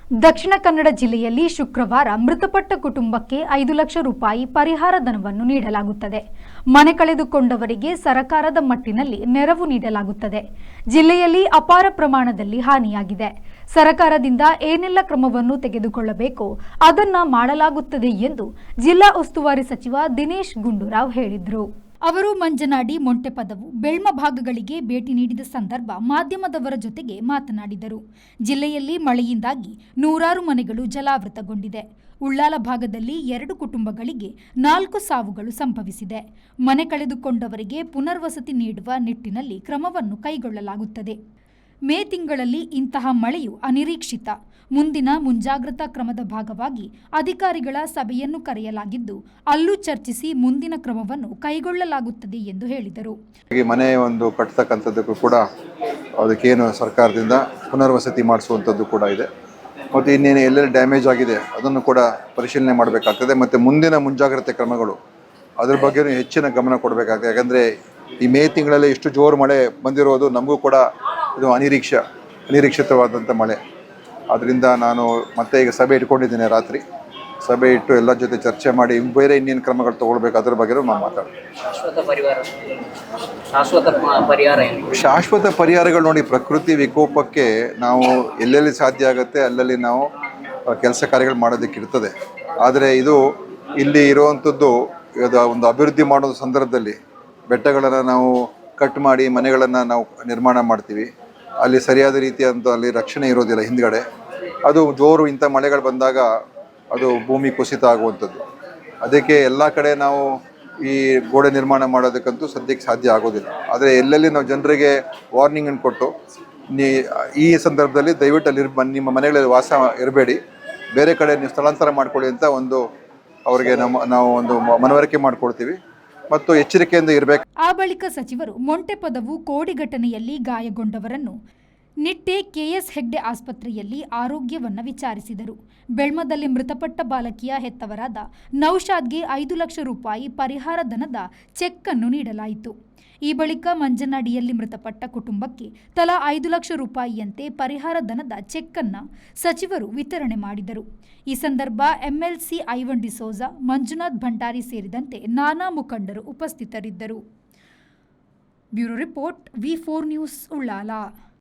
ದಕ್ಷಿಣ ಕನ್ನಡ ಜಿಲ್ಲೆಯಲ್ಲಿ ಶುಕ್ರವಾರ ಮೃತಪಟ್ಟ ಕುಟುಂಬಕ್ಕೆ 5 ಲಕ್ಷ ರೂಪಾಯಿ ಪರಿಹಾರ ಧನವನ್ನು ನೀಡಲಾಗುತ್ತದೆ. ಮನೆ ಕಳೆದುಕೊಂಡವರಿಗೆ ಸರ್ಕಾರದ ಮಟ್ಟಿನಲ್ಲಿ ನೆರವು ನೀಡಲಾಗುತ್ತದೆ. ಜಿಲ್ಲೆಯಲ್ಲಿ ಅಪಾರ ಪ್ರಮಾಣದಲ್ಲಿ ಹಾನಿಯಾಗಿದೆ. ಸರ್ಕಾರದಿಂದ ಏನೆಲ್ಲ ಕ್ರಮವನ್ನು ತೆಗೆದುಕೊಳ್ಳಬೇಕು ಅದನ್ನು ಮಾಡಲಾಗುತ್ತದೆ ಎಂದು ಜಿಲ್ಲಾ ಉಸ್ತುವಾರಿ ಸಚಿವ ದಿನೇಶ್ ಗುಂಡೂರಾವ್ ಹೇಳಿದರು. ಅವರು ಮಂಜನಾಡಿ, ಮೊಂಟೆಪದವು, ಬೆಳ್ಮ ಭಾಗಗಳಿಗೆ ಭೇಟಿ ನೀಡಿದ ಸಂದರ್ಭ ಮಾಧ್ಯಮದವರ ಜೊತೆಗೆ ಮಾತನಾಡಿದರು. ಜಿಲ್ಲೆಯಲ್ಲಿ ಮಳೆಯಿಂದಾಗಿ ನೂರಾರು ಮನೆಗಳು ಜಲಾವೃತಗೊಂಡಿದೆ. ಉಳ್ಳಾಲ ಭಾಗದಲ್ಲಿ 2 ಕುಟುಂಬಗಳಿಗೆ 4 ಸಾವುಗಳು ಸಂಭವಿಸಿದೆ. ಮನೆ ಕಳೆದುಕೊಂಡವರಿಗೆ ಪುನರ್ವಸತಿ ನೀಡುವ ನಿಟ್ಟಿನಲ್ಲಿ ಕ್ರಮವನ್ನು ಕೈಗೊಳ್ಳಲಾಗುತ್ತದೆ. ಮೇ ತಿಂಗಳಲ್ಲಿ ಇಂತಹ ಮಳೆಯು ಅನಿರೀಕ್ಷಿತ. ಮುಂದಿನ ಮುಂಜಾಗ್ರತಾ ಕ್ರಮದ ಭಾಗವಾಗಿ ಅಧಿಕಾರಿಗಳ ಸಭೆಯನ್ನು ಕರೆಯಲಾಗಿದ್ದು ಅಲ್ಲೂ ಚರ್ಚಿಸಿ ಮುಂದಿನ ಕ್ರಮವನ್ನು ಕೈಗೊಳ್ಳಲಾಗುತ್ತದೆ ಎಂದು ಹೇಳಿದರು. ಮನೆ ಒಂದು ಕಟ್ಟತಕ್ಕಂಥದ್ದಕ್ಕೂ ಕೂಡ ಅದಕ್ಕೇನು ಸರ್ಕಾರದಿಂದ ಪುನರ್ವಸತಿ ಮಾಡಿಸುವಂಥದ್ದು ಕೂಡ ಇದೆ. ಮತ್ತು ಇನ್ನೇನು ಎಲ್ಲೆಲ್ಲಿ ಡ್ಯಾಮೇಜ್ ಆಗಿದೆ ಅದನ್ನು ಕೂಡ ಪರಿಶೀಲನೆ ಮಾಡಬೇಕಾಗ್ತದೆ. ಮತ್ತು ಮುಂದಿನ ಮುಂಜಾಗ್ರತೆ ಕ್ರಮಗಳು ಅದ್ರ ಬಗ್ಗೆ ಹೆಚ್ಚಿನ ಗಮನ ಕೊಡಬೇಕಾಗ್ತದೆ. ಯಾಕಂದರೆ ಈ ಮೇ ತಿಂಗಳಲ್ಲಿ ಇಷ್ಟು ಜೋರು ಮಳೆ ಬಂದಿರೋದು ನಮಗೂ ಕೂಡ ಇದು ಅನಿರೀಕ್ಷಿತವಾದಂಥ ಮಳೆ. ಆದ್ದರಿಂದ ನಾನು ಮತ್ತೆ ಈಗ ಸಭೆ ಇಟ್ಕೊಂಡಿದ್ದೇನೆ. ರಾತ್ರಿ ಸಭೆ ಇಟ್ಟು ಎಲ್ಲ ಜೊತೆ ಚರ್ಚೆ ಮಾಡಿ ಬೇರೆ ಇನ್ನೇನು ಕ್ರಮಗಳು ತೊಗೊಳ್ಬೇಕು ಅದ್ರ ಬಗ್ಗೆ ನಾನು ಮಾತಾಡ್ತೀನಿ. ಶಾಶ್ವತ ಪರಿಹಾರಗಳು ನೋಡಿ, ಪ್ರಕೃತಿ ವಿಕೋಪಕ್ಕೆ ನಾವು ಎಲ್ಲೆಲ್ಲಿ ಸಾಧ್ಯ ಆಗುತ್ತೆ ಅಲ್ಲಲ್ಲಿ ನಾವು ಕೆಲಸ ಕಾರ್ಯಗಳು ಮಾಡೋದಕ್ಕೆ ಇರ್ತದೆ. ಆದರೆ ಇದು ಇಲ್ಲಿ ಇರುವಂಥದ್ದು ಒಂದು ಅಭಿವೃದ್ಧಿ ಮಾಡೋ ಸಂದರ್ಭದಲ್ಲಿ ಬೆಟ್ಟಗಳನ್ನು ನಾವು ಕಟ್ ಮಾಡಿ ಮನೆಗಳನ್ನು ನಾವು ನಿರ್ಮಾಣ ಮಾಡ್ತೀವಿ. ಅಲ್ಲಿ ಸರಿಯಾದ ರೀತಿಯಂತ ಅಲ್ಲಿ ರಕ್ಷಣೆ ಇರೋದಿಲ್ಲ ಹಿಂದ್ಗಡೆ. ಅದು ಜೋರು ಇಂಥ ಮಳೆಗಳು ಬಂದಾಗ ಅದು ಭೂಮಿ ಕುಸಿತ ಆಗುವಂಥದ್ದು. ಅದಕ್ಕೆ ಎಲ್ಲ ಕಡೆ ನಾವು ಈ ಗೋಡೆ ನಿರ್ಮಾಣ ಮಾಡೋದಕ್ಕಂತೂ ಸದ್ಯಕ್ಕೆ ಸಾಧ್ಯ ಆಗೋದಿಲ್ಲ. ಆದರೆ ಎಲ್ಲೆಲ್ಲಿ ನಾವು ಜನರಿಗೆ ವಾರ್ನಿಂಗನ್ನು ಕೊಟ್ಟು ಈ ಸಂದರ್ಭದಲ್ಲಿ ದಯವಿಟ್ಟು ಅಲ್ಲಿ ನಿಮ್ಮ ಮನೆಗಳಲ್ಲಿ ವಾಸ ಇರಬೇಡಿ, ಬೇರೆ ಕಡೆ ನೀವು ಸ್ಥಳಾಂತರ ಮಾಡ್ಕೊಳ್ಳಿ ಅಂತ ಅವರಿಗೆ ನಾವು ಒಂದು ಮನವರಿಕೆ ಮಾಡಿಕೊಡ್ತೀವಿ ಮತ್ತು ಎಚ್ಚರಿಕೆಯಿಂದ ಇರಬೇಕು. ಆ ಬಳಿಕ ಸಚಿವರು ಮೊಂಟೆಪದವು ಕೋಡಿ ಘಟನೆಯಲ್ಲಿ ಗಾಯಗೊಂಡವರನ್ನು ನಿಟ್ಟೆ ಕೆಎಸ್ ಹೆಗ್ಡೆ ಆಸ್ಪತ್ರೆಯಲ್ಲಿ ಆರೋಗ್ಯವನ್ನು ವಿಚಾರಿಸಿದರು. ಬೆಳ್ಮದಲ್ಲಿ ಮೃತಪಟ್ಟ ಬಾಲಕಿಯ ಹೆತ್ತವರಾದ ನೌಶಾದ್ಗೆ 5 ಲಕ್ಷ ರೂಪಾಯಿ ಪರಿಹಾರ ಧನದ ಚೆಕ್ ಅನ್ನು ನೀಡಲಾಯಿತು. ಈ ಬಳಿಕ ಮಂಜನಾಡಿಯಲ್ಲಿ ಮೃತಪಟ್ಟ ಕುಟುಂಬಕ್ಕೆ ತಲಾ 5 ಲಕ್ಷ ರೂಪಾಯಿಯಂತೆ ಪರಿಹಾರ ಧನದ ಚೆಕ್ ಅನ್ನು ಸಚಿವರು ವಿತರಣೆ ಮಾಡಿದರು. ಈ ಸಂದರ್ಭ ಎಂಎಲ್ಸಿ ಐವನ್ ಡಿಸೋಜಾ, ಮಂಜುನಾಥ್ ಭಂಡಾರಿ ಸೇರಿದಂತೆ ನಾನಾ ಮುಖಂಡರು ಉಪಸ್ಥಿತರಿದ್ದರು. Bureau report, V4 news, Ullal.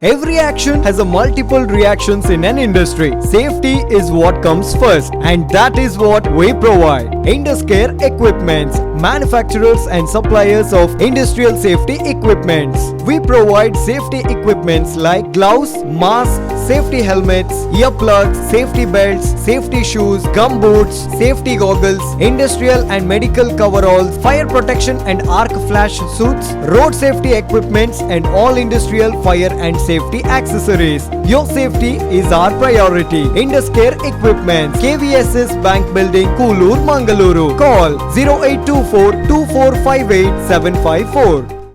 Every action has a multiple reactions in an industry. Safety is what comes first, and that is what we provide. Induscare Equipments, manufacturers and suppliers of industrial safety equipments. We provide safety equipments like gloves, masks, safety helmets, earplugs, safety belts, safety shoes, gum boots, safety goggles, industrial and medical coveralls, fire protection and arc flash suits, road safety equipments, and all industrial fire and safety accessories. Your safety is our priority. Induscare Equipments, KVSS Bank Building, Koolur, Mangaluru. Call 0824 2458 754.